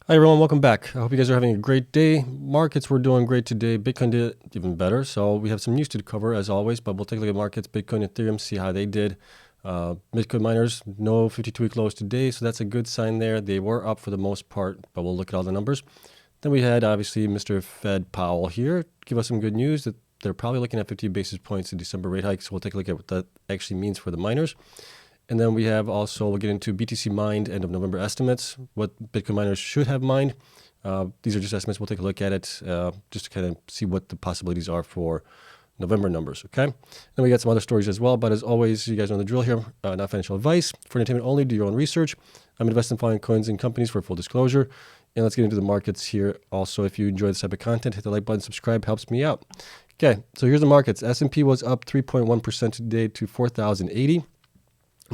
Hi everyone, welcome back. I hope you guys are having a great day. Markets were doing great today. Bitcoin did even better. So we have some news to cover as always, but we'll take a look at markets, Bitcoin, Ethereum, see how they did. Bitcoin miners, no 52-week lows today, so that's a good sign there. They were up for the most part, but we'll look at all the numbers. Then we had obviously Mr. Fed Powell here give us some good news that they're probably looking at 50 basis points in December rate hikes. So we'll take a look at what that actually means for the miners. And then we have also, we'll get into BTC mined end of November estimates, what Bitcoin miners should have mined. These are just estimates. We'll take a look at it just to kind of see what the possibilities are for November numbers, okay? Then we got some other stories as well, but as always, you guys know the drill here. Not financial advice. For entertainment only, do your own research. I'm investing in following coins and companies for full disclosure. And let's get into the markets here. Also, if you enjoy this type of content, hit the like button, subscribe, helps me out. Okay, so here's the markets. S&P was up 3.1% today to 4,080.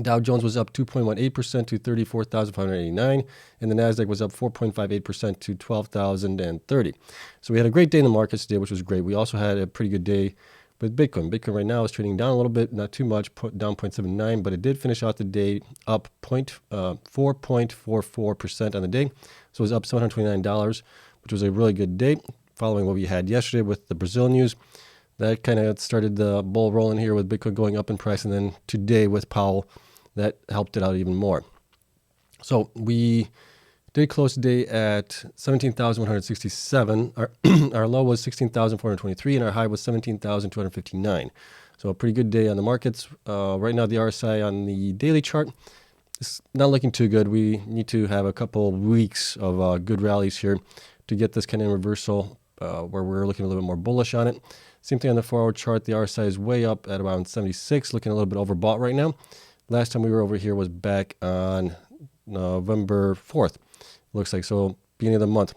Dow Jones was up 2.18% to 34,589, and the Nasdaq was up 4.58% to 12,030. So we had a great day in the markets today, which was great. We also had a pretty good day with Bitcoin. Bitcoin right now is trading down a little bit, not too much, down 0.79, but it did finish out the day up 4.44% on the day. So it was up $729, which was a really good day, following what we had yesterday with the Brazil news. That kind of started the ball rolling here with Bitcoin going up in price, and then today with Powell, that helped it out even more. So we did close the day at 17,167. Our low was 16,423, and our high was 17,259. So a pretty good day on the markets. Right now, the RSI on the daily chart is not looking too good. We need to have a couple weeks of good rallies here to get this kind of reversal where we're looking a little bit more bullish on it. Same thing on the 4-hour chart. The RSI is way up at around 76, looking a little bit overbought right now. Last time we were over here was back on November 4th, looks like. So beginning of the month,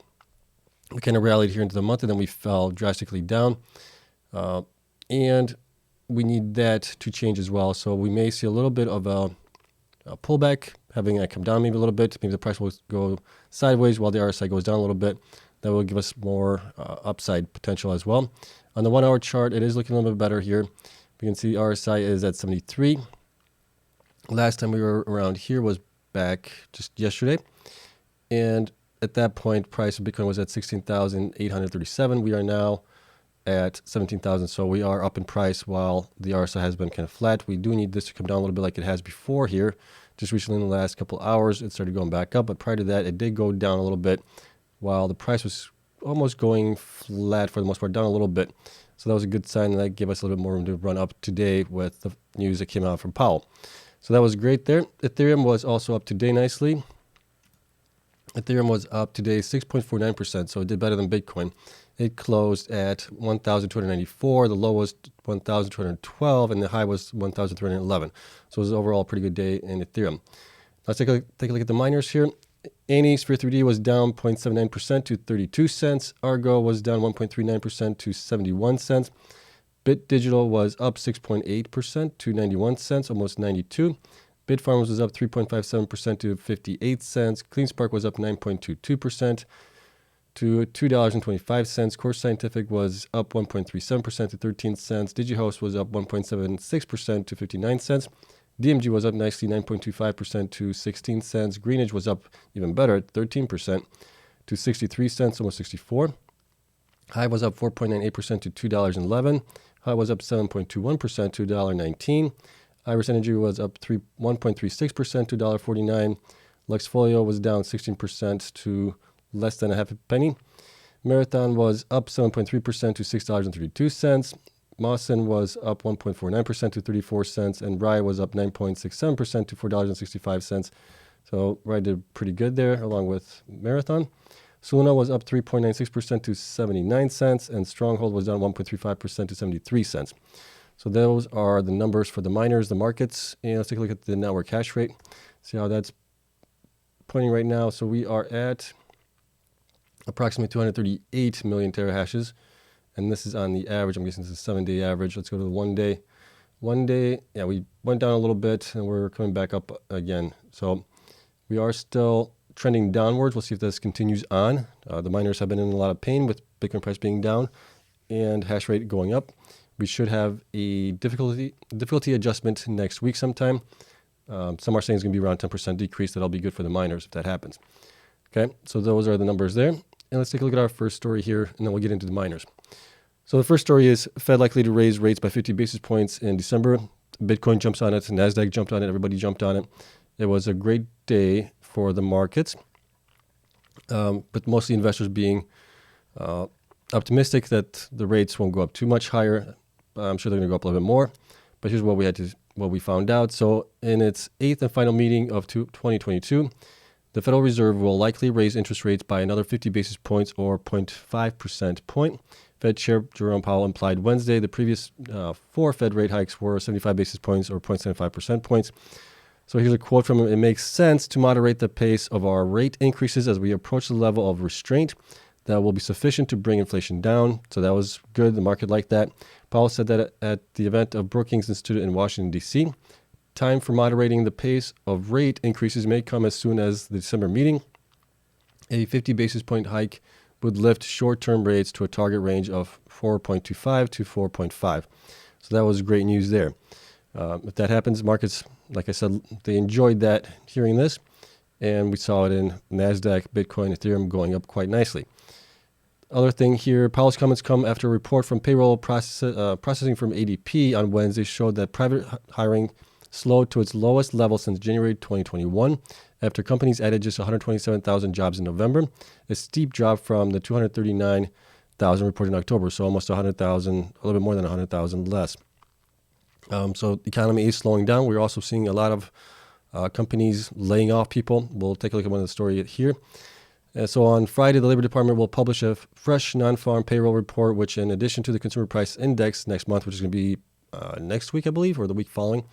we kind of rallied here into the month, and then we fell drastically down. And we need that to change as well. So we may see a little bit of a pullback, having it come down maybe a little bit. Maybe the price will go sideways while the RSI goes down a little bit. That will give us more upside potential as well. On the 1-hour chart, it is looking a little bit better here. We can see RSI is at 73. Last time we were around here was back just yesterday. And at that point, price of Bitcoin was at 16,837. We are now at 17,000. So we are up in price while the RSI has been kind of flat. We do need this to come down a little bit like it has before here. Just recently in the last couple hours, it started going back up. But prior to that, it did go down a little bit while the price was almost going flat for the most part, down a little bit. So that was a good sign, and that gave us a little bit more room to run up today with the news that came out from Powell. So that was great there. Ethereum was also up today nicely. Ethereum was up today 6.49%, so it did better than Bitcoin. It closed at 1,294. The low was 1,212, and the high was 1,311. So it was overall a pretty good day in Ethereum. Let's take a look at the miners here. Annie Sphere 3D was down 0.79% to 32 cents. Argo was down 1.39% to 71 cents. Bit Digital was up 6.8% to 91 cents, almost 92. Bitfarms was up 3.57% to 58 cents. CleanSpark was up 9.22% to $2.25. Core Scientific was up 1.37% to 13 cents. DigiHost was up 1.76% to 59 cents. DMG was up nicely 9.25% to 16 cents. Greenidge was up even better at 13% to 63 cents, almost 64. Hive was up 4.98% to $2.11. Hive was up 7.21% to $1.19. Iris Energy was up 1.36% to $1.49. Luxfolio was down 16% to less than a half a penny. Marathon was up 7.3% to $6.32. Mawson was up 1.49% to 34 cents, and Rye was up 9.67% to $4.65. So Rye did pretty good there, along with Marathon. Soluna was up 3.96% to 79 cents, and Stronghold was down 1.35% to 73 cents. So those are the numbers for the miners, the markets, and let's take a look at the network hash rate. See how that's pointing right now. So we are at approximately 238 million terahashes. And this is on the average. I'm guessing this is a 7-day average. Let's go to the 1 day. 1 day, yeah, we went down a little bit, and we're coming back up again. So we are still trending downwards. We'll see if this continues on. The miners have been in a lot of pain with Bitcoin price being down and hash rate going up. We should have a difficulty adjustment next week sometime. Some are saying it's going to be around 10% decrease. That'll be good for the miners if that happens. Okay, so those are the numbers there. And let's take a look at our first story here, and then we'll get into the miners. So the first story is Fed likely to raise rates by 50 basis points in December. Bitcoin jumps on it, NASDAQ jumped on it, everybody jumped on it. It was a great day for the markets, but mostly investors being optimistic that the rates won't go up too much higher. I'm sure they're going to go up a little bit more, but here's what we found out. So in its 8th and final meeting of 2022, the Federal Reserve will likely raise interest rates by another 50 basis points or 0.5% point. Fed Chair Jerome Powell implied Wednesday the previous 4 Fed rate hikes were 75 basis points or 0.75% points. So here's a quote from him. It makes sense to moderate the pace of our rate increases as we approach the level of restraint that will be sufficient to bring inflation down. So that was good. The market liked that. Powell said that at the event of Brookings Institute in Washington, D.C. Time for moderating the pace of rate increases may come as soon as the December meeting. A 50 basis point hike would lift short-term rates to a target range of 4.25 to 4.5. So that was great news there. If that happens, markets, like I said, they enjoyed that, hearing this, and we saw it in NASDAQ, Bitcoin, Ethereum going up quite nicely. Other thing here, Powell's comments come after a report from payroll processing from ADP on Wednesday showed that private hiring slowed to its lowest level since January 2021 after companies added just 127,000 jobs in November, a steep drop from the 239,000 reported in October, so almost 100,000, a little bit more than 100,000 less. So the economy is slowing down. We're also seeing a lot of companies laying off people. We'll take a look at one of the stories here. So on Friday, the Labor Department will publish a fresh non-farm payroll report, which in addition to the Consumer Price Index next month, which is going to be next week, I believe, or the week following,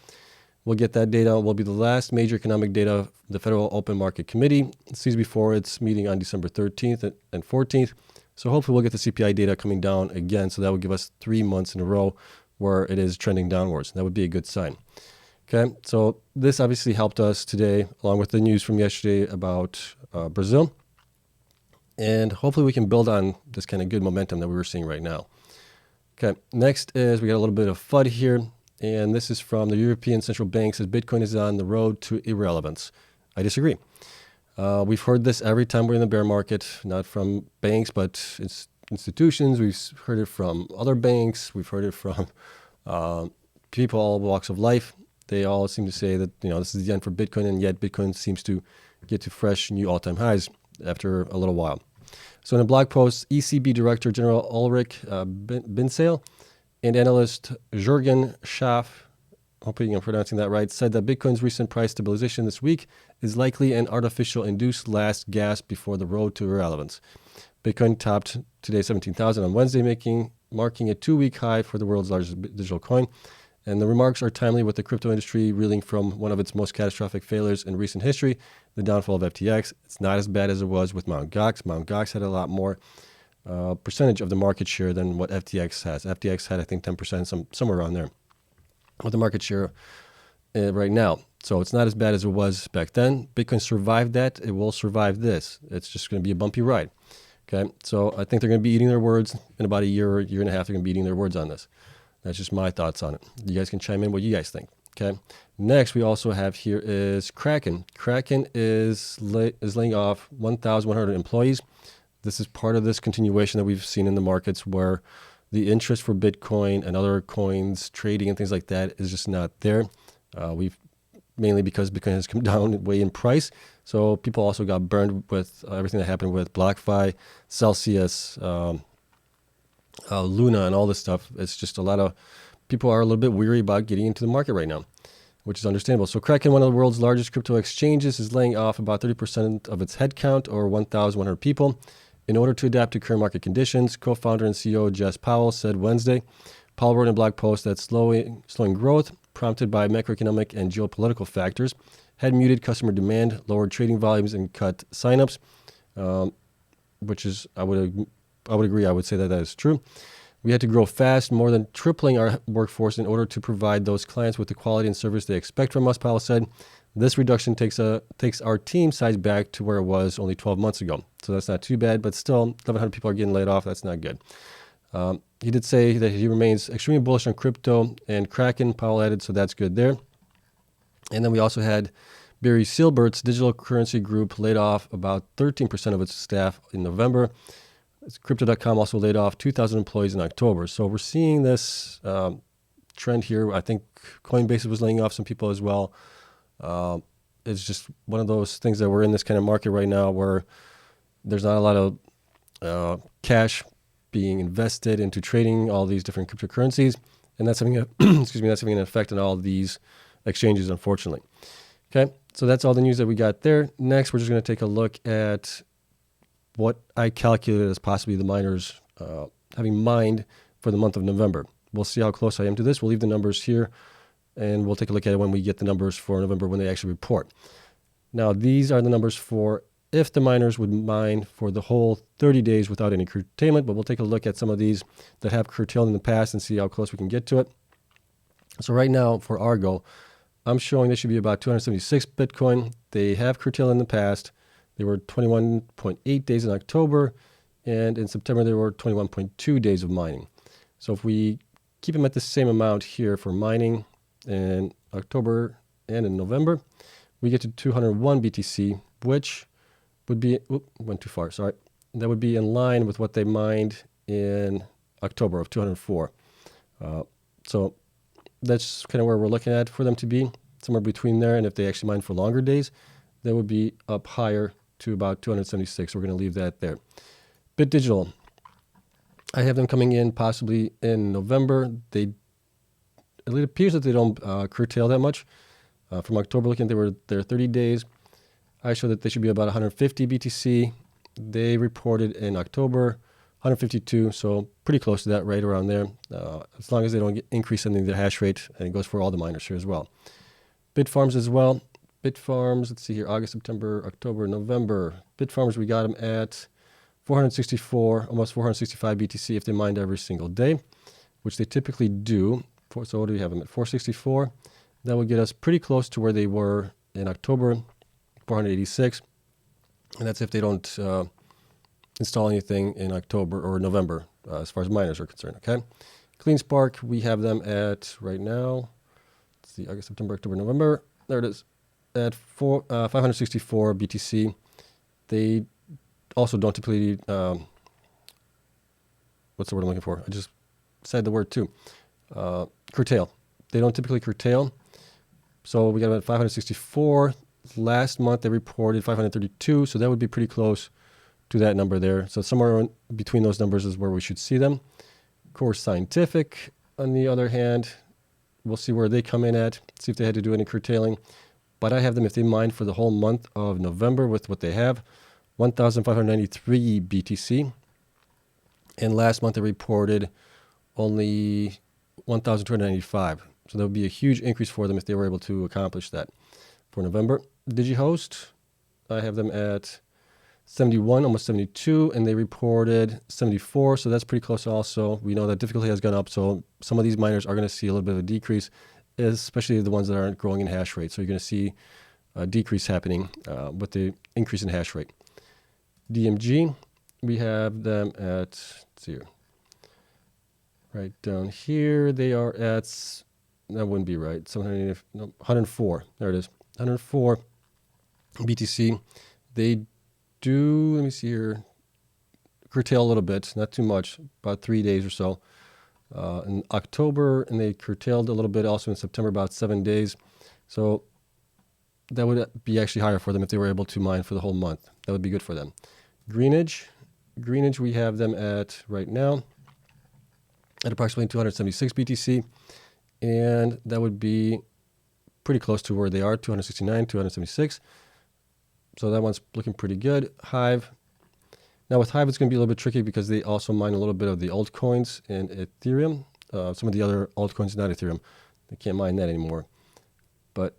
we'll get that data. Will be the last major economic data the Federal Open Market Committee sees before its meeting on December 13th and 14th. So hopefully we'll get the CPI data coming down again. So that will give us 3 months in a row where it is trending downwards. That would be a good sign. Okay, so this obviously helped us today, along with the news from yesterday about Brazil. And hopefully we can build on this kind of good momentum that we were seeing right now. Okay, next is we got a little bit of FUD here. And this is from the European Central Bank, says Bitcoin is on the road to irrelevance. I disagree. We've heard this every time we're in the bear market, not from banks, but institutions. We've heard it from other banks. We've heard it from people all walks of life. They all seem to say that this is the end for Bitcoin, and yet Bitcoin seems to get to fresh new all-time highs after a little while. So in a blog post, ECB Director General Ulrich Binsale and analyst Jürgen Schaaf, hoping I'm pronouncing that right, said that Bitcoin's recent price stabilization this week is likely an artificial induced last gasp before the road to irrelevance. Bitcoin topped today 17,000 on Wednesday, marking a 2-week high for the world's largest digital coin. And the remarks are timely with the crypto industry reeling from one of its most catastrophic failures in recent history, the downfall of FTX. It's not as bad as it was with Mt. Gox. Mt. Gox had a lot more percentage of the market share than what FTX has. FTX had, I think, 10%, somewhere around there, with the market share right now. So it's not as bad as it was back then. Bitcoin survived that. It will survive this. It's just going to be a bumpy ride. Okay, so I think they're going to be eating their words in about a year and a half. They're going to be eating their words on this. That's just my thoughts on it. You guys can chime in what you guys think. Okay. Next, we also have here is KRAKEN. KRAKEN is laying off 1,100 employees. This is part of this continuation that we've seen in the markets where the interest for Bitcoin and other coins, trading and things like that is just not there. Mainly because Bitcoin has come down way in price. So people also got burned with everything that happened with BlockFi, Celsius, Luna, and all this stuff. It's just a lot of people are a little bit weary about getting into the market right now, which is understandable. So KRAKEN, one of the world's largest crypto exchanges, is laying off about 30% of its headcount, or 1,100 people, in order to adapt to current market conditions. Co-founder and CEO Jess Powell said Wednesday. Powell wrote in a blog post that slowing growth, prompted by macroeconomic and geopolitical factors, had muted customer demand, lowered trading volumes, and cut signups, which is, I would agree. I would say that is true. We had to grow fast, more than tripling our workforce in order to provide those clients with the quality and service they expect from us, Powell said. This reduction takes our team size back to where it was only 12 months ago. So that's not too bad, but still 1,100 people are getting laid off. That's not good. He did say that he remains extremely bullish on crypto and KRAKEN, Powell added, so that's good there. And then we also had Barry Silbert's digital currency group laid off about 13% of its staff in November. Crypto.com also laid off 2,000 employees in October. So we're seeing this trend here. I think Coinbase was laying off some people as well. It's just one of those things that we're in this kind of market right now where there's not a lot of cash being invested into trading all these different cryptocurrencies, and that's having that's having an effect on all these exchanges, unfortunately. Okay, so that's all the news that we got there. Next, we're just going to take a look at what I calculated as possibly the miners having mined for the month of November. We'll see how close I am to this. We'll leave the numbers here, and we'll take a look at it when we get the numbers for November when they actually report. Now, these are the numbers for if the miners would mine for the whole 30 days without any curtailment, but we'll take a look at some of these that have curtailed in the past and see how close we can get to it. So right now for Argo, I'm showing this should be about 276 Bitcoin. They have curtailed in the past. They were 21.8 days in October, and in September they were 21.2 days of mining. So if we keep them at the same amount here for mining in October and in November, we get to 201 BTC, which would be, went too far, sorry. That would be in line with what they mined in October of 204. So that's kind of where we're looking at for them to be, somewhere between there. And if they actually mine for longer days, that would be up higher to about 276. We're going to leave that there. Bit Digital, I have them coming in possibly in November. It appears that they don't curtail that much. From October, looking, they were there 30 days. I show that they should be about 150 BTC. They reported in October 152, so pretty close to that, right around there. As long as they don't increase any of their hash rate, and it goes for all the miners here as well. Bitfarms as well. Bitfarms, let's see here, August, September, October, November. Bitfarms, we got them at 464, almost 465 BTC if they mined every single day, which they typically do. So what do we have them at? 464. That would get us pretty close to where they were in October, 486. And that's if they don't install anything in October or November as far as miners are concerned, okay? CleanSpark, we have them at, right now, let's see, August, September, October, November. There it is, at 564 BTC. They also don't typically, what's the word I'm looking for? I just said the word too. Curtail. They don't typically curtail. So we got them at 564. Last month they reported 532, so that would be pretty close to that number there. So somewhere between those numbers is where we should see them. Core Scientific, on the other hand, we'll see where they come in at, see if they had to do any curtailing. But I have them, if they mine for the whole month of November with what they have, 1,593 BTC. And last month they reported only 1,295. So that would be a huge increase for them if they were able to accomplish that. For November, DigiHost, I have them at 71, almost 72, and they reported 74, so that's pretty close also. We know that difficulty has gone up, so some of these miners are going to see a little bit of a decrease, especially the ones that aren't growing in hash rate. So you're going to see a decrease happening with the increase in hash rate. DMG, we have them at, let's see here, right down here, they are at, that wouldn't be right, 104, there it is. 104 BTC. They do, let me see here, curtail a little bit, not too much, about 3 days or so. In October, and they curtailed a little bit also in September, about 7 days. So that would be actually higher for them if they were able to mine for the whole month. That would be good for them. Greenidge, we have them at right now at approximately 276 BTC, and that would be pretty close to where they are, 269, 276. So that one's looking pretty good. Hive. Now with Hive, it's going to be a little bit tricky because they also mine a little bit of the altcoins and Ethereum. Some of the other altcoins, not Ethereum. They can't mine that anymore. But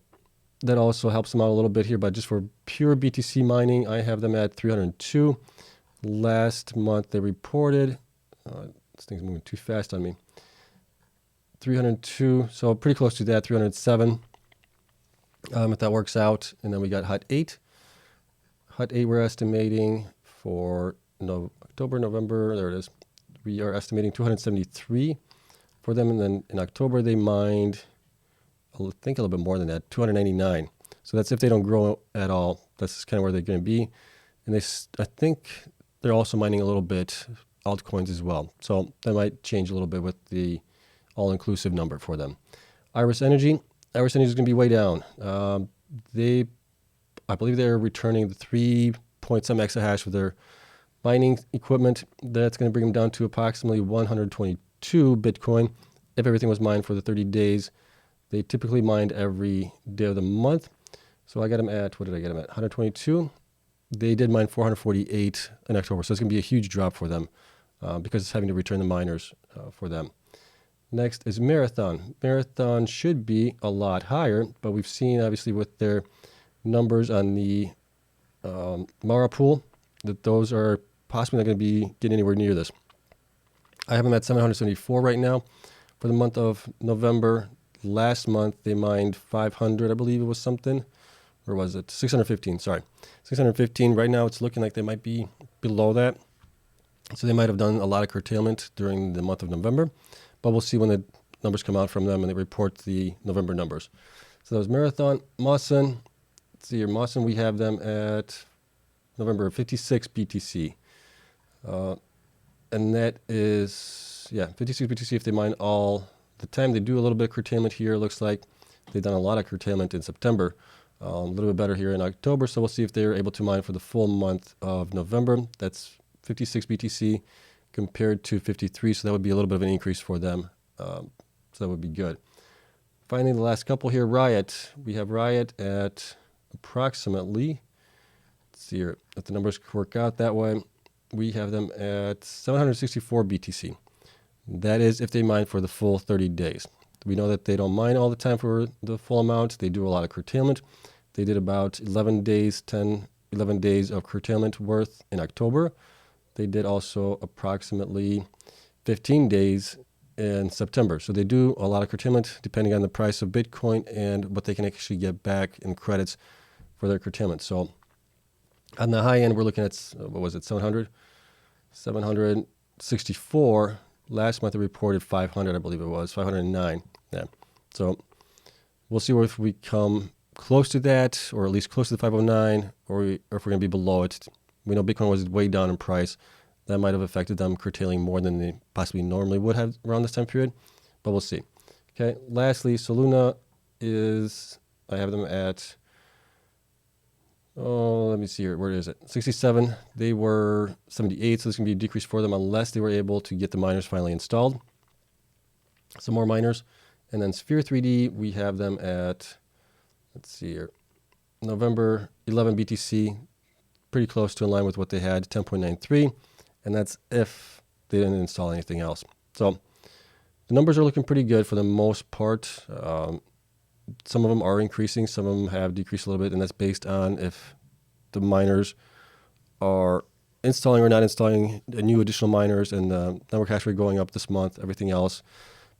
that also helps them out a little bit here. But just for pure BTC mining, I have them at 302. Last month they reported, this thing's moving too fast on me, 302, so pretty close to that, 307. If that works out. And then we got Hut 8. Hut 8 we're estimating for October, November, there it is. We are estimating 273 for them. And then in October they mined, I think a little bit more than that, 299. So that's if they don't grow at all. That's kind of where they're going to be. And I think they're also mining a little bit altcoins as well. So that might change a little bit with the all-inclusive number for them. Iris Energy is going to be way down. I believe they're returning the 3.some exahash for their mining equipment. That's going to bring them down to approximately 122 Bitcoin if everything was mined for the 30 days. They typically mined every day of the month. So I got them at, what did I get them at? 122. They did mine 448 in October. So it's going to be a huge drop for them because it's having to return the miners for them. Next is Marathon. Marathon should be a lot higher, but we've seen obviously with their numbers on the Mara pool that those are possibly not going to be getting anywhere near this. I have them at 774 right now for the month of November. Last month they mined 500, I believe it was something. Or was it 615? Sorry, 615. Right now it's looking like they might be below that. So they might have done a lot of curtailment during the month of November, but we'll see when the numbers come out from them and they report the November numbers. So that was Marathon. Mawson, let's see here. Mawson, we have them at November 56 BTC. And that is, 56 BTC if they mine all the time. They do a little bit of curtailment here. It looks like they've done a lot of curtailment in September. A little bit better here in October. So we'll see if they're able to mine for the full month of November. That's 56 BTC compared to 53. So that would be a little bit of an increase for them. So that would be good. Finally, the last couple here, Riot. We have Riot at approximately, let's see here, if the numbers work out that way, we have them at 764 BTC. That is if they mine for the full 30 days. We know that they don't mine all the time for the full amount. They do a lot of curtailment. They did about 11 days of curtailment worth in October. They did also approximately 15 days in September. So they do a lot of curtailment depending on the price of Bitcoin and what they can actually get back in credits for their curtailment. So on the high end, we're looking at, 700? 764. Last month, they reported 500, I believe it was, 509. Yeah. So we'll see if we come close to that, or at least close to the 509, or if we're going to be below it. We know Bitcoin was way down in price. That might have affected them curtailing more than they possibly normally would have around this time period, but we'll see. Okay. Lastly, Soluna is, I have them at, let me see here. Where is it? 67. They were 78, so this can be a decrease for them unless they were able to get the miners finally installed. Some more miners. And then Sphere 3D, we have them at, let's see here, November 11 BTC, pretty close to in line with what they had, 10.93. And that's if they didn't install anything else. So the numbers are looking pretty good for the most part. Some of them are increasing. Some of them have decreased a little bit, and that's based on if the miners are installing or not installing new additional miners and the network hash rate going up this month, everything else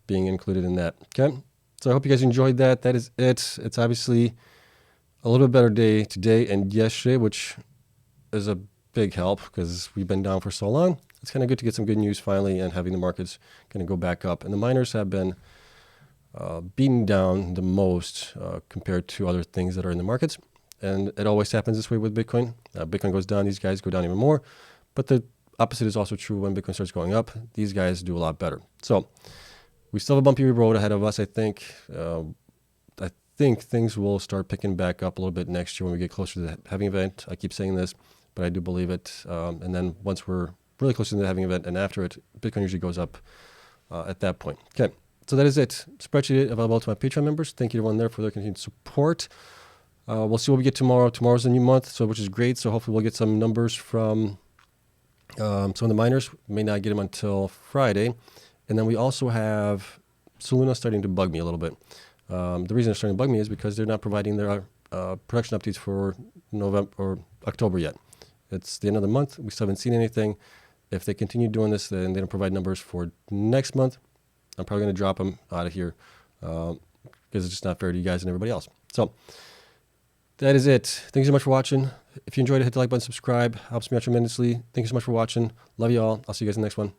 being included in that. Okay, so I hope you guys enjoyed that. That is it. It's obviously a little bit better day today and yesterday, which is a big help because we've been down for so long. It's kind of good to get some good news finally and having the markets kind of go back up. And the miners have been beaten down the most compared to other things that are in the markets. And it always happens this way with Bitcoin. Bitcoin goes down, these guys go down even more. But the opposite is also true when Bitcoin starts going up. These guys do a lot better. So we still have a bumpy road ahead of us, I think. I think things will start picking back up a little bit next year when we get closer to the halving event. I keep saying this, but I do believe it. And then once we're really close to the halving event and after it, Bitcoin usually goes up at that point. Okay. So that is it. Spreadsheet available to my Patreon members. Thank you to everyone there for their continued support. We'll see what we get tomorrow. Tomorrow's a new month, which is great. So hopefully we'll get some numbers from some of the miners. We may not get them until Friday. And then we also have Soluna starting to bug me a little bit. The reason they're starting to bug me is because they're not providing their production updates for November or October yet. It's the end of the month. We still haven't seen anything. If they continue doing this, then they don't provide numbers for next month. I'm probably going to drop them out of here because it's just not fair to you guys and everybody else. So that is it. Thank you so much for watching. If you enjoyed it, hit the like button, subscribe. Helps me out tremendously. Thank you so much for watching. Love you all. I'll see you guys in the next one.